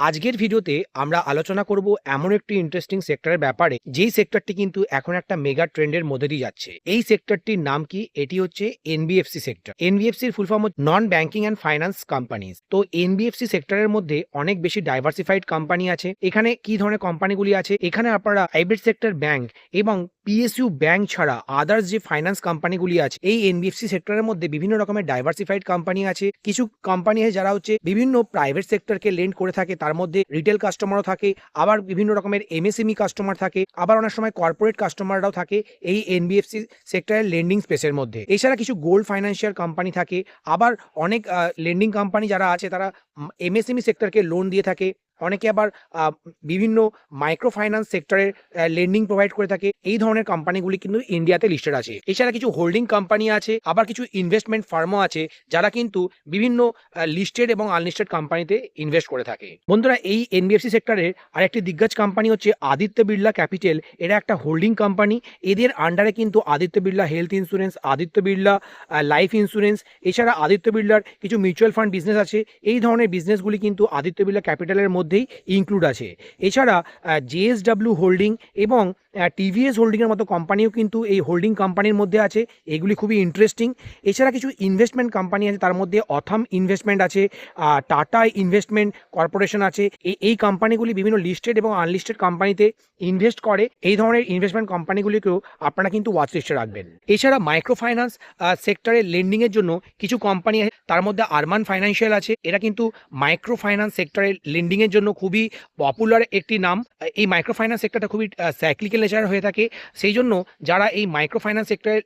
আজকের ভিডিওতে আমরা আলোচনা করব এমন একটি ইন্টারেস্টিং সেক্টরের ব্যাপারে, যেই সেক্টরটি কিন্তু এখন একটা মেগা ট্রেন্ডের মধ্যে দিয়ে যাচ্ছে। এই সেক্টরটির নাম কি? এটি হচ্ছে এনবিএফসি সেক্টর। এনবিএফসির ফুল ফর্ম হচ্ছে non banking and finance companies. তো এনবিএফসি সেক্টরের মধ্যে অনেক বেশি ডাইভার্সিফাইড কোম্পানি আছে। এখানে কি ধরনের কোম্পানিগুলি আছে? এখানে আপনারা প্রাইভেট সেক্টর ব্যাংক এবং পিএসইউ ব্যাংক ছাড়া আদার্স যে ফাইন্যান্স কোম্পানিগুলি আছে, এই এনবিএফসি সেক্টরের মধ্যে বিভিন্ন রকমের ডাইভার্সিফাইড কোম্পানি আছে। কিছু কোম্পানি আছে যারা হচ্ছে বিভিন্ন প্রাইভেট সেক্টরকে লেন্ড করে থাকে, তার মধ্যে রিটেল কাস্টমারও থাকে, আবার বিভিন্ন রকমের এমএসএমই কাস্টমার থাকে, আবার অনেক সময় কর্পোরেট কাস্টমাররাও থাকে এই এনবিএফসি সেক্টরের লেন্ডিং স্পেসের মধ্যে। এছাড়া কিছু গোল্ড ফাইন্যান্সিয়াল কোম্পানি থাকে, আবার অনেক লেন্ডিং কোম্পানি যারা আছে তারা এমএসএমই সেক্টরকে লোন দিয়ে থাকে। অনেকে আবার বিভিন্ন মাইক্রো ফাইন্যান্স সেক্টরের লেন্ডিং প্রোভাইড করে থাকে। এই ধরনের কোম্পানিগুলি কিন্তু ইন্ডিয়াতে লিস্টেড আছে। এছাড়া কিছু হোল্ডিং কোম্পানি আছে, আবার কিছু ইনভেস্টমেন্ট ফার্মও আছে যারা কিন্তু বিভিন্ন লিস্টেড এবং আনলিস্টেড কোম্পানিতে ইনভেস্ট করে থাকে। বন্ধুরা, এই এনবিএফসি সেক্টরের আরেকটি দিগ্গজ কোম্পানি হচ্ছে আদিত্য বিড়লা ক্যাপিটাল। এরা একটা হোল্ডিং কোম্পানি। এদের আন্ডারে কিন্তু Aditya Birla health insurance, Aditya Birla life insurance, এছাড়া আদিত্য বিড়লার কিছু মিউচুয়াল ফান্ড বিজনেস আছে। এই ধরনের বিজনেসগুলি কিন্তু আদিত্য বিড়লা ক্যাপিটালের মধ্যেই ইনক্লুড আছে। এছাড়া জেএসডব্লিউ হোল্ডিং এবং টিভিএস হোল্ডিংয়ের মতো কোম্পানিও কিন্তু এই হোল্ডিং কোম্পানির মধ্যে আছে। এগুলি খুবই ইন্টারেস্টিং। এছাড়া কিছু ইনভেস্টমেন্ট কোম্পানি আছে, তার মধ্যে অথাম ইনভেস্টমেন্ট আছে, টাটা ইনভেস্টমেন্ট কর্পোরেশন আছে। এই কোম্পানিগুলি বিভিন্ন লিস্টেড এবং আনলিস্টেড কোম্পানিতে ইনভেস্ট করে। এই ধরনের ইনভেস্টমেন্ট কোম্পানিগুলিকেও আপনারা কিন্তু ওয়াচ লিস্টে রাখবেন। এছাড়া মাইক্রো ফাইন্যান্স সেক্টরে লেন্ডিংয়ের জন্য কিছু কোম্পানি আছে, তার মধ্যে আরমান ফাইন্যান্সিয়াল আছে। এরা কিন্তু মাইক্রো ফাইন্যান্স সেক্টরে লেন্ডিংয়ের জন্য খুবই পপুলার একটি নাম। এই মাইক্রো ফাইন্যান্স সেক্টরটা খুবই সাইক্লিক্যাল নেচার হয়ে থাকে। সেই জন্য যারা এই মাইক্রো ফাইন্যান্স সেক্টরে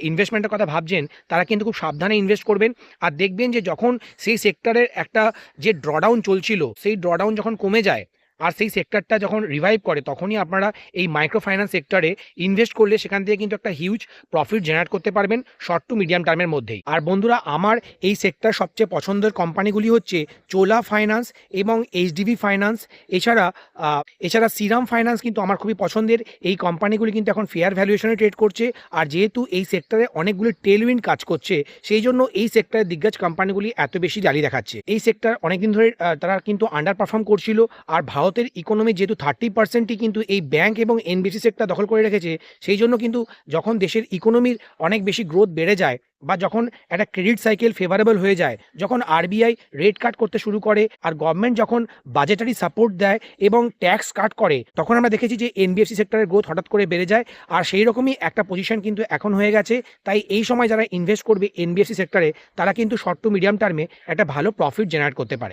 ইনভেস্টমেন্টের কথা ভাবছেন, তারা কিন্তু খুব সাবধানে ইনভেস্ট করবেন। আর দেখবেন যে যখন সেই সেক্টরের একটা যে ড্রডাউন চলছিল, সেই ড্রডাউন যখন কমে যায় আর সেই সেক্টরটা যখন রিভাইভ করে, তখনই আপনারা এই মাইক্রো ফাইন্যান্স সেক্টরে ইনভেস্ট করলে সেখান থেকে কিন্তু একটা হিউজ প্রফিট জেনারেট করতে পারবেন শর্ট টু মিডিয়াম টার্মের মধ্যেই। আর বন্ধুরা, আমার এই সেক্টর সবচেয়ে পছন্দের কোম্পানিগুলি হচ্ছে চোলা ফাইন্যান্স এবং এইচডিবি ফাইন্যান্স। এছাড়া শ্রীরাম ফাইন্যান্স কিন্তু আমার খুবই পছন্দের। এই কোম্পানিগুলি কিন্তু এখন ফেয়ার ভ্যালুয়েশনে ট্রেড করছে। আর যেহেতু এই সেক্টরে অনেকগুলি টেলউইন্ড কাজ করছে, সেই জন্য এই সেক্টরের দিগ্গজ কোম্পানিগুলি এত বেশি র্যালি দেখাচ্ছে। এই সেক্টর অনেকদিন ধরে তারা কিন্তু আন্ডার পারফর্ম করছিল। আর ভারতের ইকোনমি যেহেতু 30%ই কিন্তু এই ব্যাংক এবং এনবিএফসি সেক্টর দখল করে রেখেছে, সেই জন্য কিন্তু যখন দেশের ইকোনমির অনেক বেশি গ্রোথ বেড়ে যায়, বা যখন একটা ক্রেডিট সাইকেল ফেভারেবল হয়ে যায়, যখন আরবিআই রেট কাট করতে শুরু করে, আর গভর্নমেন্ট যখন বাজেটারি সাপোর্ট দেয় এবং ট্যাক্স কাট করে, তখন আমরা দেখেছি যে এনবিএফসি সেক্টরের গ্রোথ হঠাৎ করে বেড়ে যায়। আর সেই রকমই একটা পজিশন কিন্তু এখন হয়ে গেছে। তাই এই সময় যারা ইনভেস্ট করবে এনবিএফসি সেক্টরে, তারা কিন্তু শর্ট টু মিডিয়াম টার্মে একটা ভালো প্রফিট জেনারেট করতে পারে।